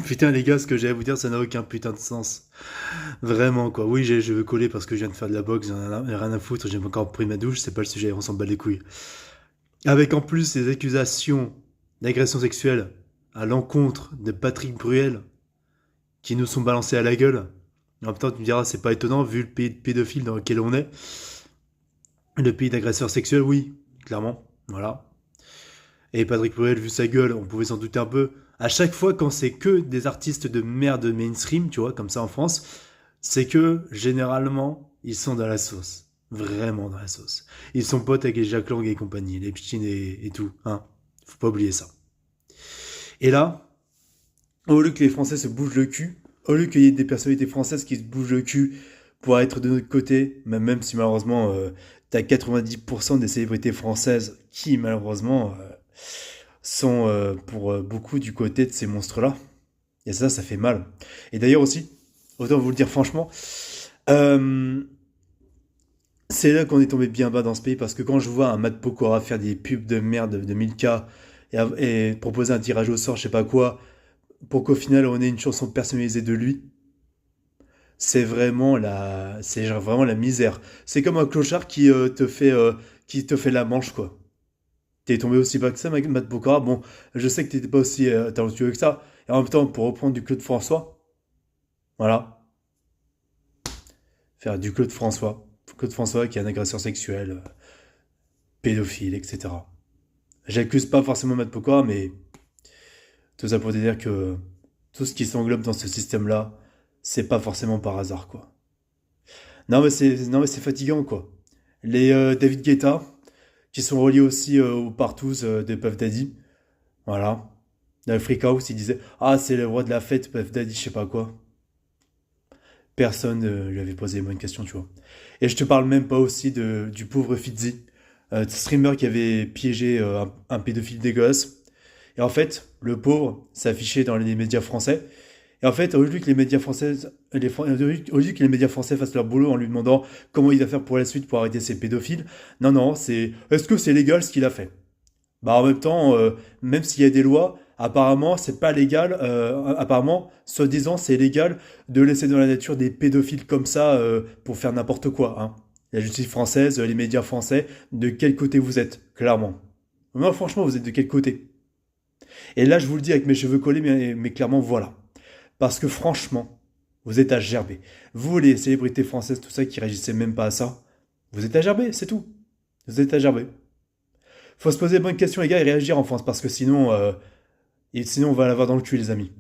Putain, les gars, ce que j'ai à vous dire, ça n'a aucun putain de sens. Vraiment, quoi. Oui, je veux coller parce que je viens de faire de la boxe, j'en ai rien à foutre, j'ai encore pris ma douche, c'est pas le sujet, on s'en bat les couilles. Avec en plus ces accusations d'agression sexuelle à l'encontre de Patrick Bruel qui nous sont balancées à la gueule. En même temps, tu me diras, c'est pas étonnant vu le pays de pédophile dans lequel on est. Le pays d'agresseurs sexuels, oui, clairement. Voilà. Et Patrick Bruel, vu sa gueule, on pouvait s'en douter un peu. À chaque fois, quand c'est que des artistes de merde mainstream, tu vois, comme ça en France, c'est que généralement, ils sont dans la sauce. Vraiment dans la sauce. Ils sont potes avec les Jack Lang et compagnie, les Epstein et tout. Hein. Faut pas oublier ça. Et là, au lieu que les Français se bougent le cul, au lieu qu'il y ait des personnalités françaises qui se bougent le cul pour être de notre côté, même si malheureusement t'as 90% des célébrités françaises qui malheureusement sont pour beaucoup du côté de ces monstres-là. Et ça fait mal. Et d'ailleurs aussi, autant vous le dire franchement, euh, c'est là qu'on est tombé bien bas dans ce pays parce que quand je vois un Matt Pokora faire des pubs de merde de 1000K et proposer un tirage au sort, je sais pas quoi, pour qu'au final on ait une chanson personnalisée de lui, c'est genre vraiment la misère. C'est comme un clochard qui te fait la manche quoi. T'es tombé aussi bas que ça, Matt Pokora. Bon, je sais que t'étais pas aussi talentueux que ça. Et en même temps, pour reprendre du Claude François, voilà, faire du Claude François. Claude François qui est un agresseur sexuel, pédophile, etc. J'accuse pas forcément Matt Pokora, mais tout ça pour te dire que tout ce qui s'englobe dans ce système-là, c'est pas forcément par hasard, quoi. Non mais c'est fatigant, quoi. Les David Guetta, qui sont reliés aussi aux partous de Puff Daddy, voilà. Dans le Freak House, il disait ah, c'est le roi de la fête, Puff Daddy, je sais pas quoi. Personne lui avait posé les bonnes questions, tu vois. Et je te parle même pas aussi du pauvre Fitzy, streamer qui avait piégé un pédophile dégueulasse. Et en fait, le pauvre s'affichait dans les médias français. Et en fait, au lieu que les médias français, au lieu que les médias français fassent leur boulot en lui demandant comment il va faire pour la suite pour arrêter ces pédophiles, non, non, c'est est-ce que c'est légal ce qu'il a fait? Bah en même temps, même s'il y a des lois, apparemment c'est pas légal. Apparemment, soi-disant, c'est légal de laisser dans la nature des pédophiles comme ça pour faire n'importe quoi. Hein. La justice française, les médias français, de quel côté vous êtes, clairement. Moi, franchement, vous êtes de quel côté? Et là, je vous le dis avec mes cheveux collés, mais clairement, voilà. Parce que franchement, vous êtes à gerber. Vous, les célébrités françaises, tout ça, qui réagissaient même pas à ça, vous êtes à gerber, c'est tout. Vous êtes à gerber. Faut se poser les bonnes questions, les gars, et réagir en France, parce que sinon on va l'avoir dans le cul, les amis.